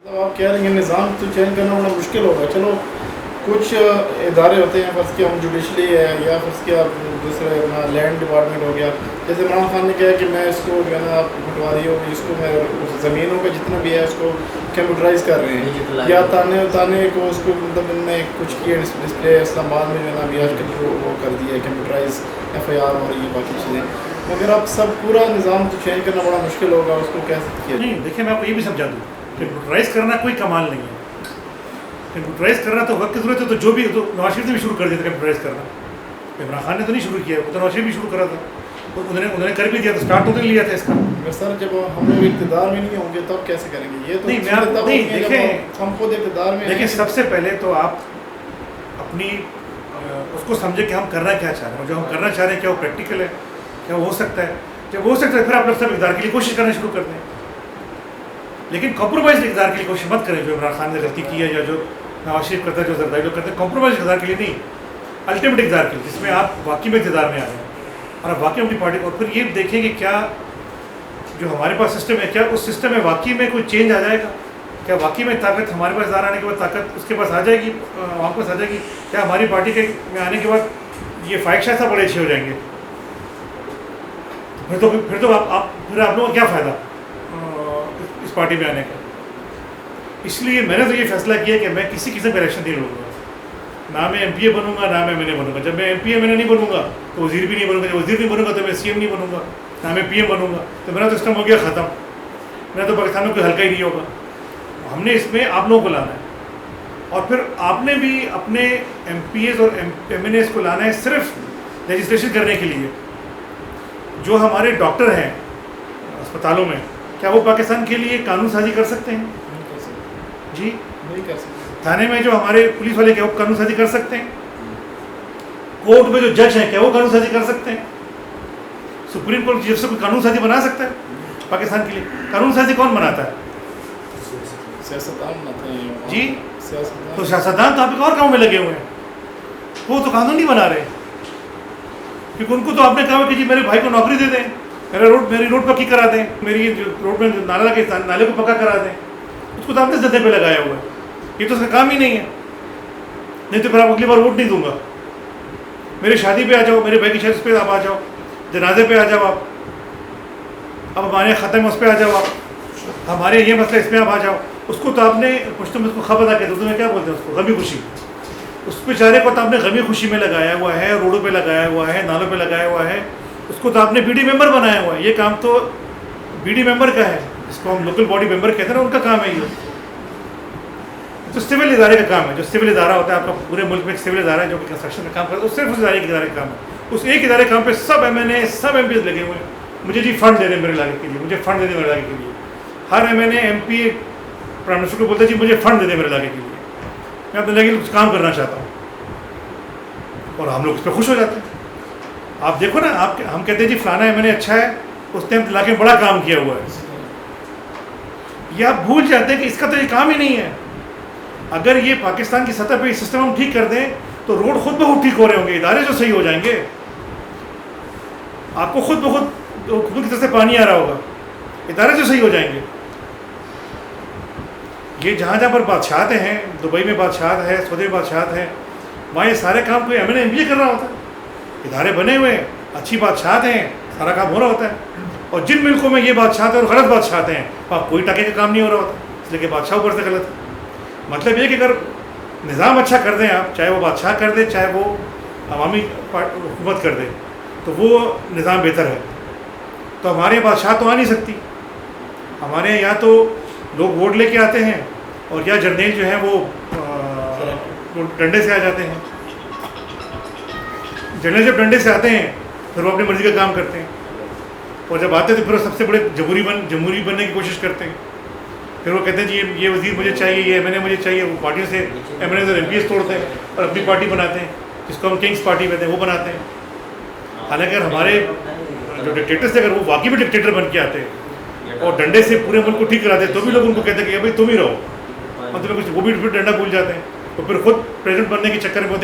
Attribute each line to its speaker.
Speaker 1: तो आप कह रहे हैं निज़ाम तो चेंज करना बड़ा मुश्किल होगा। चलो कुछ इदारे होते हैं, फर्स्ट किया हम जुडिशली है या फर्स्ट किया दूसरे अपना लैंड डिपार्टमेंट हो गया। जैसे इमरान खान ने कहा कि मैं इसको जो है ना पटवारी होगी इसको मैं ज़मीनों का जितना भी है उसको कंप्यूटराइज़ कर रहे हैं या ताने ताने को उसको मतलब इनने कुछ किए डिस्प्ले इस्लामाबाद में जो है ना अभी आजकल वो कर दिया है कंप्यूटराइज FIR हो रही है बाकी चीज़ें। मगर अब सब पूरा निज़ाम तो चेंज करना बड़ा मुश्किल होगा, उसको कैसे किया
Speaker 2: नहीं। देखिए मैं आपको ये भी समझा दूँ, कंप्यूटराइज करना कोई कमाल नहीं है। कंप्यूटराइज करना तो वक्त की जरूरत है, तो जो भी तो नवाज शरीफ ने भी शुरू कर दिया था कंप्यूटराइज करना। इमरान खान ने तो नहीं शुरू किया, वो तो नवाज शरीफ भी शुरू करा था, तो उन्होंने कर भी दिया, तो स्टार्ट उन्होंने लिया था इसका।
Speaker 1: सर जब हम लोग इक़्तिदार में नहीं होंगे तब कैसे करेंगे ये तो
Speaker 2: नहीं मैं आपको नहीं देखें,
Speaker 1: हम खुद इक़्तिदार में
Speaker 2: देखिए सबसे पहले तो आप अपनी उसको समझे कि हम करना क्या चाह रहे हैं, जो हम करना चाह रहे हैं क्या वो प्रैक्टिकल है, क्या वो हो सकता है। जब हो सकता है फिर आप लोग सब इक़्तिदार के लिए कोशिश करना शुरू करते हैं, लेकिन कॉम्प्रोमाइज़ इक़्तिदार के लिए कोशिश मत करें। जो इमरान खान ने गलती की है या जो नवाज शरीफ करता है, जो जरदारी लोग करते हैं, कॉम्प्रोमाइज़ इक़्तिदार के लिए नहीं, अल्टीमेट इक़्तिदार के लिए, जिसमें आप वाकई में इक़्तिदार में आ रहे हैं और आप वाकई अपनी पार्टी को। और फिर ये देखें कि क्या जो हमारे पास सिस्टम है, क्या उस सिस्टम में वाकई में कोई चेंज आ जाएगा, क्या वाकई में ताकत हमारे पास इधर आने के बाद ताकत उसके पास आ जाएगी, वहाँ पास आ जाएगी, क्या हमारी पार्टी के में आने के बाद ये ख्वाहिशात सब बड़े अच्छे हो जाएंगे। फिर तो आप लोगों को क्या फ़ायदा इस पार्टी में आने का। इसलिए मैंने तो ये फैसला किया कि मैं किसी किस्म का इलेक्शन नहीं लड़ूंगा, ना मैं MPA बनूंगा ना मैं MNA बनूंगा। जब मैं MPA MNA नहीं बनूंगा तो वज़ीर भी नहीं बनूंगा, जब वज़ीर नहीं बनूंगा तो मैं CM नहीं बनूंगा, ना मैं PM बनूंगा। तो मेरा तो सिस्टम हो गया ख़त्म, मेरा तो पाकिस्तान में कोई हल्का ही नहीं होगा। हमने इसमें आप लोगों को लाना है और फिर आपने भी अपने MPAs और MNAs को लाना है सिर्फ लेजिस्लेशन करने के लिए। जो हमारे डॉक्टर हैं अस्पतालों में, क्या वो पाकिस्तान के लिए कानून साजी कर सकते हैं? जी
Speaker 1: नहीं कर सकते।
Speaker 2: थाने में जो हमारे पुलिस वाले क्या वो कानून साजी कर सकते हैं? कोर्ट में जो जज हैं क्या वो कानून साजी कर सकते हैं? सुप्रीम कोर्ट जज से कोई कानून साजी बना सकता है पाकिस्तान के लिए? कानून साजी कौन बनाता है?
Speaker 1: सियासतदान बनाते हैं
Speaker 2: जी।
Speaker 1: सियासतदान
Speaker 2: तो सियासतदान तो आप और काम में लगे हुए हैं, वो तो कानून नहीं बना रहे, क्योंकि उनको तो आपने कहा कि जी मेरे भाई को नौकरी दे दें, मेरी रोड पक्की करा दें, मेरी जो रोड में नाला लगे नाले को पक्का करा दें, उसको तो आपने जद्दे पे लगाया हुआ है। ये तो उसका काम ही नहीं है। नहीं तो फिर आप अगली बार वोट नहीं दूंगा। मेरी शादी पे आ जाओ, मेरे भाई की शादी पे आप आ जाओ, जनाजे पे आ जाओ आप, अब हमारे ख़त्म उस पर आ जाओ आप, हमारे ये मसला इस पर आप आ जाओ। उसको तो आपने पुश्तों में उसको खबर कहते उर्दू में क्या बोलते हैं उसको, गमी खुशी। उस बेचारे को तो आपने गमी खुशी में लगाया हुआ है, रोडों पे लगाया हुआ है, नालों पे लगाया हुआ है, उसको तो आपने BD मेंबर बनाया हुआ है। ये काम तो BD मेंबर का है, इसको हम लोकल बॉडी मेंबर कहते हैं ना, उनका काम है ये। तो सिविल इदारे का काम है, जो सिविल इदारा होता है आपका पूरे मुल्क में एक सिविल इदारा है जो कि कंस्ट्रक्शन का काम करता है, सिर्फ उस इदारे के इदारे का काम है। उस एक इदारे काम पे सब MNA सब MPs लगे हुए हैं। मुझे जी फंड दे दें मेरे इलाके के लिए, मुझे फंड दे दें मेरे इलाके के लिए। हर MNA MP प्राइम मिनिस्टर को बोलता है जी मुझे फंड दे दें मेरे इलाके के लिए, मैं अपने इलाके कुछ काम करना चाहता हूँ, और हम लोग उस पर खुश हो जाते हैं। आप देखो ना, आप हम कहते हैं जी फलाना MNA अच्छा है, उसने हम इलाके में बड़ा काम किया हुआ है। ये आप भूल जाते हैं कि इसका तो ये काम ही नहीं है। अगर ये पाकिस्तान की सतह पे सिस्टम हम ठीक कर दें तो रोड खुद ब खुद ठीक हो रहे होंगे, इदारे जो सही हो जाएंगे, आपको खुद ब खुद की तरफ से पानी आ रहा होगा, इदारे जो सही हो जाएंगे। ये जहाँ जहाँ पर बादशाहत हैं, दुबई में बादशाहत है, सऊदी में बादशाहत है, वहाँ ये सारे काम कोई MNA MPA कर रहा होता है। इदारे बने हुए हैं, अच्छी बादशाहत हैं, सारा काम हो रहा होता है। और जिन मुल्कों में ये बादशाहत है और गलत बादशाहत हैं, वहाँ कोई टके का काम नहीं हो रहा होता, इसलिए कि बादशाह ऊपर से गलत है। मतलब ये कि अगर निज़ाम अच्छा कर दें आप, चाहे वो बादशाह कर दे चाहे वो अवामी हुकूमत कर दे, तो वो निज़ाम बेहतर है। तो हमारे यहाँ बादशाह तो आ नहीं सकती, हमारे यहाँ तो लोग वोट लेके आते हैं और या जर्नैल जो है वो डंडे से आ जाते हैं। जर्नैल जब डंडे से आते हैं फिर वो अपनी मर्ज़ी का काम करते हैं, और जब आते हैं तो फिर वो सबसे बड़े जमहूरी बनने की कोशिश करते हैं। फिर वो कहते हैं जी ये वज़ीर मुझे चाहिए, ये MNA मुझे चाहिए। वो पार्टियों से MNAs और MPs तोड़ते हैं और अपनी पार्टी बनाते हैं, जिसको हम किंग्स पार्टी कहते हैं, वो बनाते हैं। हालांकि अगर हमारे जो डिक्टेटर्स थे, अगर वो वाकई में डिक्टेटर बन के आते और डंडे से पूरे मुल्क को ठीक कराते, तो भी लोग उनको कहते हैं कि भाई तुम ही रहो, मतलब कुछ वो भी फिर डंडा भूल जाते हैं, तो फिर खुद प्रेसिडेंट बनने के चक्कर में होते